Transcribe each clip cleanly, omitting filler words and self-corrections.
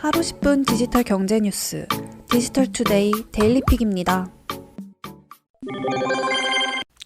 하루 10분 디지털 경제 뉴스 디지털투데이 데일리픽입니다.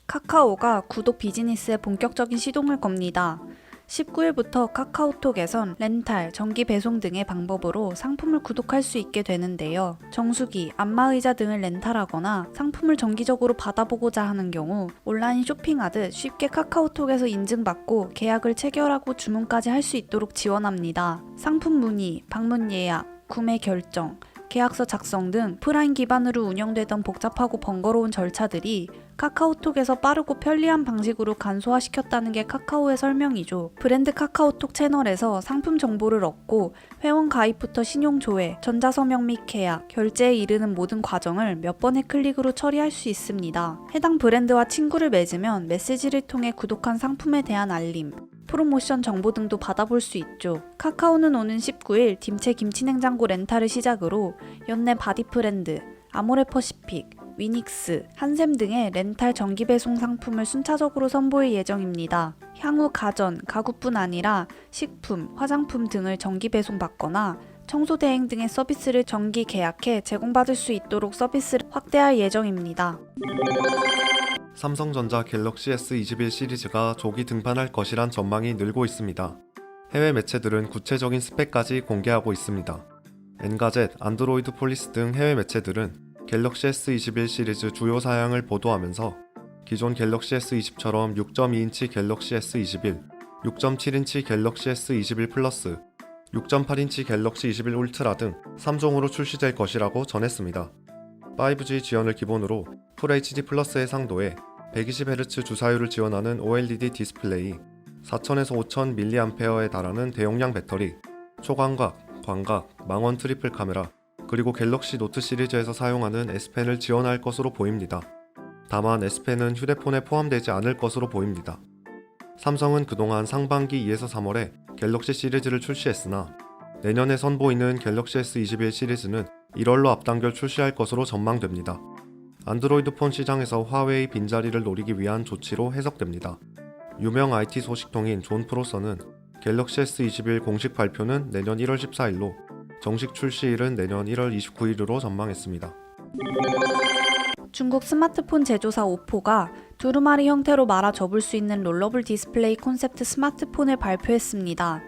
카카오가 구독 비즈니스에 본격적인 시동을 겁니다. 19일부터 카카오톡에선 렌탈, 정기 배송 등의 방법으로 상품을 구독할 수 있게 되는데요. 정수기, 안마의자 등을 렌탈하거나 상품을 정기적으로 받아보고자 하는 경우 온라인 쇼핑하듯 쉽게 카카오톡에서 인증받고 계약을 체결하고 주문까지 할 수 있도록 지원합니다. 상품 문의, 방문 예약, 구매 결정, 계약서 작성 등 오프라인 기반으로 운영되던 복잡하고 번거로운 절차들이 카카오톡에서 빠르고 편리한 방식으로 간소화시켰다는 게 카카오의 설명이죠. 브랜드 카카오톡 채널에서 상품 정보를 얻고 회원 가입부터 신용 조회, 전자서명 및 계약, 결제에 이르는 모든 과정을 몇 번의 클릭으로 처리할 수 있습니다. 해당 브랜드와 친구를 맺으면 메시지를 통해 구독한 상품에 대한 알림, 프로모션 정보 등도 받아볼 수 있죠. 카카오는 오는 19일 딤체 김치냉장고 렌탈을 시작으로 연내 바디프렌드, 아모레퍼시픽, 위닉스, 한샘 등의 렌탈 정기 배송 상품을 순차적으로 선보일 예정입니다. 향후 가전, 가구뿐 아니라 식품, 화장품 등을 정기 배송받거나 청소 대행 등의 서비스를 정기 계약해 제공받을 수 있도록 서비스를 확대할 예정입니다. 삼성전자 갤럭시 S21 시리즈가 조기 등판할 것이란 전망이 늘고 있습니다. 해외 매체들은 구체적인 스펙까지 공개하고 있습니다. 엔가젯, 안드로이드 폴리스 등 해외 매체들은 갤럭시 S21 시리즈 주요 사양을 보도하면서 기존 갤럭시 S20처럼 6.2인치 갤럭시 S21, 6.7인치 갤럭시 S21 플러스, 6.8인치 갤럭시 21 울트라 등 3종으로 출시될 것이라고 전했습니다. 5G 지원을 기본으로 FHD 플러스의 상도에 120Hz 주사율을 지원하는 OLED 디스플레이, 4000에서 5000mAh에 달하는 대용량 배터리, 초광각, 광각, 망원 트리플 카메라, 그리고 갤럭시 노트 시리즈에서 사용하는 S펜을 지원할 것으로 보입니다. 다만 S펜은 휴대폰에 포함되지 않을 것으로 보입니다. 삼성은 그동안 상반기 2에서 3월에 갤럭시 시리즈를 출시했으나 내년에 선보이는 갤럭시 S21 시리즈는 1월로 앞당겨 출시할 것으로 전망됩니다. 안드로이드 폰 시장에서 화웨이 빈자리를 노리기 위한 조치로 해석됩니다. 유명 IT 소식통인 존 프로서는 갤럭시 S21 공식 발표는 내년 1월 14일로 정식 출시일은 내년 1월 29일으로 전망했습니다. 중국 스마트폰 제조사 오포가 두루마리 형태로 말아 접을 수 있는 롤러블 디스플레이 콘셉트 스마트폰을 발표했습니다.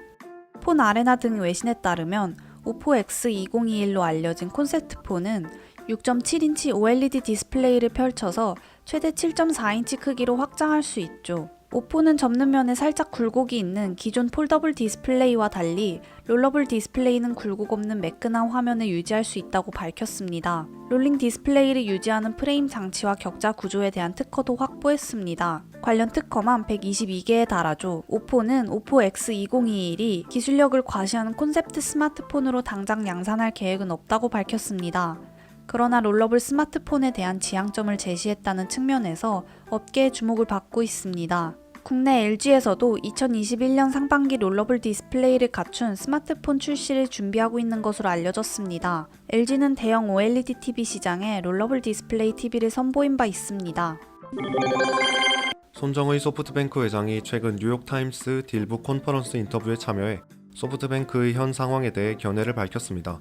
폰 아레나 등 외신에 따르면 오포 X2021로 알려진 콘셉트폰은 6.7인치 OLED 디스플레이를 펼쳐서 최대 7.4인치 크기로 확장할 수 있죠. 오포는 접는 면에 살짝 굴곡이 있는 기존 폴더블 디스플레이와 달리 롤러블 디스플레이는 굴곡 없는 매끈한 화면을 유지할 수 있다고 밝혔습니다. 롤링 디스플레이를 유지하는 프레임 장치와 격자 구조에 대한 특허도 확보했습니다. 관련 특허만 122개에 달하죠. 오포는 오포 X2021이 기술력을 과시하는 콘셉트 스마트폰으로 당장 양산할 계획은 없다고 밝혔습니다. 그러나 롤러블 스마트폰에 대한 지향점을 제시했다는 측면에서 업계의 주목을 받고 있습니다. 국내 LG에서도 2021년 상반기 롤러블 디스플레이를 갖춘 스마트폰 출시를 준비하고 있는 것으로 알려졌습니다. LG는 대형 OLED TV 시장에 롤러블 디스플레이 TV를 선보인 바 있습니다. 손정의 소프트뱅크 회장이 최근 뉴욕타임스 딜북 컨퍼런스 인터뷰에 참여해 소프트뱅크의 현 상황에 대해 견해를 밝혔습니다.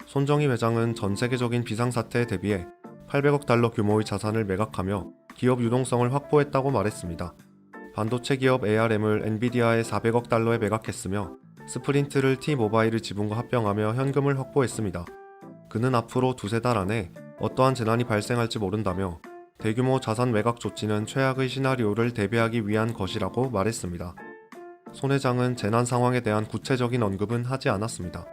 손정희 회장은 전 세계적인 비상사태에 대비해 800억 달러 규모의 자산을 매각하며 기업 유동성을 확보했다고 말했습니다. 반도체 기업 ARM을 엔비디아에 400억 달러에 매각했으며 스프린트를 T-모바일의 지분과 합병하며 현금을 확보했습니다. 그는 앞으로 두세 달 안에 어떠한 재난이 발생할지 모른다며 대규모 자산 매각 조치는 최악의 시나리오를 대비하기 위한 것이라고 말했습니다. 손 회장은 재난 상황에 대한 구체적인 언급은 하지 않았습니다.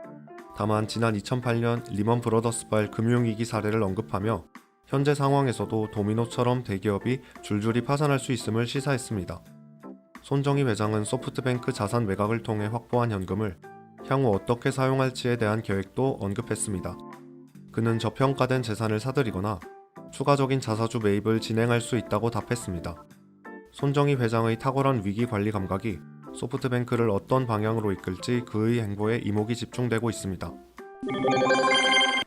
다만 지난 2008년 리먼 브러더스발 금융위기 사례를 언급하며 현재 상황에서도 도미노처럼 대기업이 줄줄이 파산할 수 있음을 시사했습니다. 손정희 회장은 소프트뱅크 자산 매각을 통해 확보한 현금을 향후 어떻게 사용할지에 대한 계획도 언급했습니다. 그는 저평가된 재산을 사들이거나 추가적인 자사주 매입을 진행할 수 있다고 답했습니다. 손정희 회장의 탁월한 위기 관리 감각이 소프트뱅크를 어떤 방향으로 이끌지 그의 행보에 이목이 집중되고 있습니다.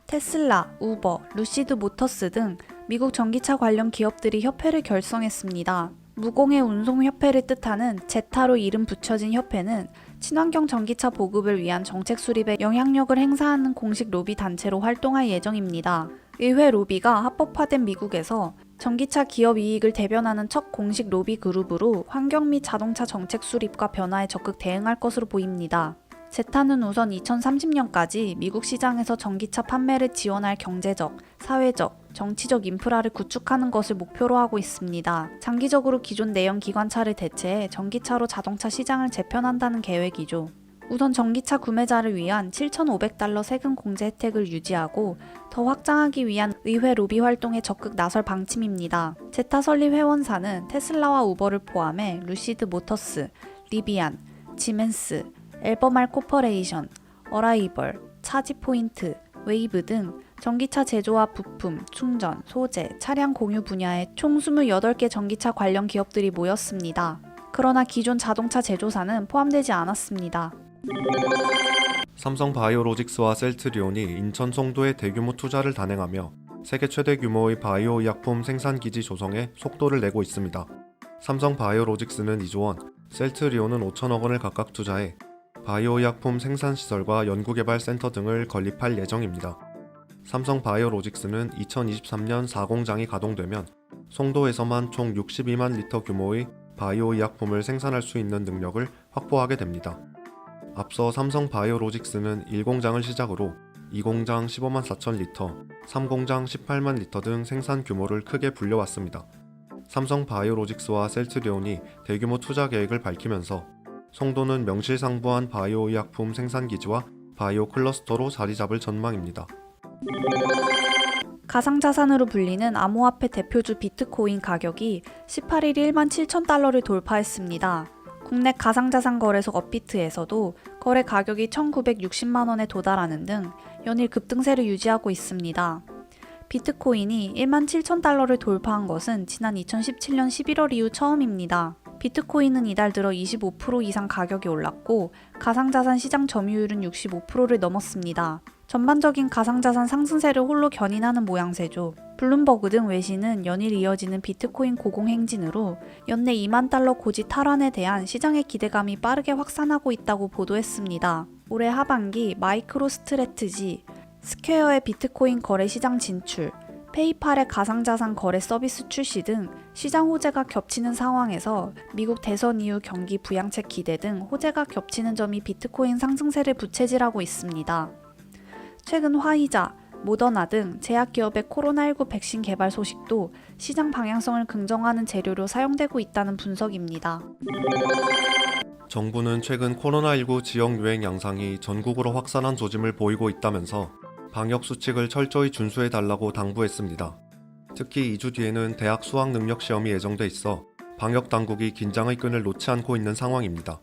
테슬라, 우버, 루시드 모터스 등 미국 전기차 관련 기업들이 협회를 결성했습니다. 무공해 운송협회를 뜻하는 제타로 이름 붙여진 협회는 친환경 전기차 보급을 위한 정책 수립에 영향력을 행사하는 공식 로비 단체로 활동할 예정입니다. 의회 로비가 합법화된 미국에서 전기차 기업 이익을 대변하는 첫 공식 로비 그룹으로 환경 및 자동차 정책 수립과 변화에 적극 대응할 것으로 보입니다. 제타는 우선 2030년까지 미국 시장에서 전기차 판매를 지원할 경제적, 사회적, 정치적 인프라를 구축하는 것을 목표로 하고 있습니다. 장기적으로 기존 내연 기관차를 대체해 전기차로 자동차 시장을 재편한다는 계획이죠. 우선 전기차 구매자를 위한 $7,500 세금 공제 혜택을 유지하고 더 확장하기 위한 의회 로비 활동에 적극 나설 방침입니다. 제타 설립 회원사는 테슬라와 우버를 포함해 루시드 모터스, 리비안, 지멘스, 엘버말 코퍼레이션, 어라이벌, 차지포인트, 웨이브 등 전기차 제조와 부품, 충전, 소재, 차량 공유 분야에 총 28개 전기차 관련 기업들이 모였습니다. 그러나 기존 자동차 제조사는 포함되지 않았습니다. 삼성 바이오로직스와 셀트리온이 인천 송도에 대규모 투자를 단행하며 세계 최대 규모의 바이오 의약품 생산 기지 조성에 속도를 내고 있습니다. 삼성 바이오로직스는 2조 원, 셀트리온은 5천억 원을 각각 투자해 바이오 의약품 생산 시설과 연구개발 센터 등을 건립할 예정입니다. 삼성 바이오로직스는 2023년 4공장이 가동되면 송도에서만 총 62만 리터 규모의 바이오 의약품을 생산할 수 있는 능력을 확보하게 됩니다. 앞서 삼성 바이오로직스는 1공장을 시작으로 2공장 15만 4천 리터, 3공장 18만 리터 등 생산 규모를 크게 불려왔습니다. 삼성 바이오로직스와 셀트리온이 대규모 투자 계획을 밝히면서 송도는 명실상부한 바이오 의약품 생산 기지와 바이오 클러스터로 자리 잡을 전망입니다. 가상자산으로 불리는 암호화폐 대표주 비트코인 가격이 18일 1만 7천 달러를 돌파했습니다. 국내 가상자산 거래소 업비트에서도 거래 가격이 1,960만 원에 도달하는 등 연일 급등세를 유지하고 있습니다. 비트코인이 1만 7천 달러를 돌파한 것은 지난 2017년 11월 이후 처음입니다. 비트코인은 이달 들어 25% 이상 가격이 올랐고 가상자산 시장 점유율은 65%를 넘었습니다. 전반적인 가상자산 상승세를 홀로 견인하는 모양새죠. 블룸버그 등 외신은 연일 이어지는 비트코인 고공행진으로 연내 2만 달러 고지 탈환에 대한 시장의 기대감이 빠르게 확산하고 있다고 보도했습니다. 올해 하반기 마이크로스트래트지, 스퀘어의 비트코인 거래 시장 진출, 페이팔의 가상자산 거래 서비스 출시 등 시장 호재가 겹치는 상황에서 미국 대선 이후 경기 부양책 기대 등 호재가 겹치는 점이 비트코인 상승세를 부채질하고 있습니다. 최근 화이자, 모더나 등 제약기업의 코로나19 백신 개발 소식도 시장 방향성을 긍정하는 재료로 사용되고 있다는 분석입니다. 정부는 최근 코로나19 지역 유행 양상이 전국으로 확산한 조짐을 보이고 있다면서 방역 수칙을 철저히 준수해달라고 당부했습니다. 특히 2주 뒤에는 대학 수학 능력 시험이 예정돼 있어 방역 당국이 긴장의 끈을 놓지 않고 있는 상황입니다.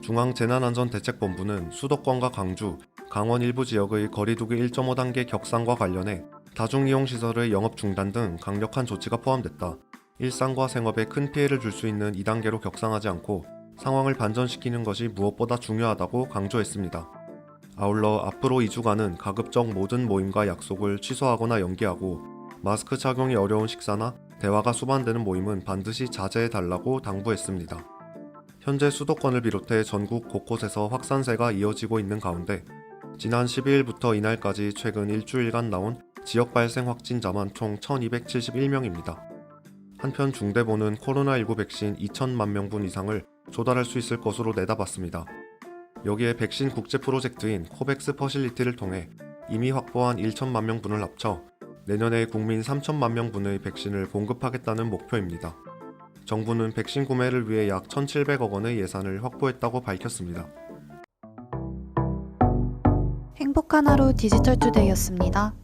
중앙재난안전대책본부는 수도권과 강주, 강원 일부 지역의 거리두기 1.5단계 격상과 관련해 다중이용시설의 영업 중단 등 강력한 조치가 포함됐다. 일상과 생업에 큰 피해를 줄 수 있는 2단계로 격상하지 않고 상황을 반전시키는 것이 무엇보다 중요하다고 강조했습니다. 아울러 앞으로 2주간은 가급적 모든 모임과 약속을 취소하거나 연기하고 마스크 착용이 어려운 식사나 대화가 수반되는 모임은 반드시 자제해달라고 당부했습니다. 현재 수도권을 비롯해 전국 곳곳에서 확산세가 이어지고 있는 가운데 지난 12일부터 이날까지 최근 일주일간 나온 지역 발생 확진자만 총 1271명입니다. 한편 중대본은 코로나19 백신 2천만 명분 이상을 조달할 수 있을 것으로 내다봤습니다. 여기에 백신 국제 프로젝트인 코백스 퍼실리티를 통해 이미 확보한 1천만 명분을 합쳐 내년에 국민 3천만 명분의 백신을 공급하겠다는 목표입니다. 정부는 백신 구매를 위해 약 1,700억 원의 예산을 확보했다고 밝혔습니다. 행복한 하루 디지털투데이였습니다.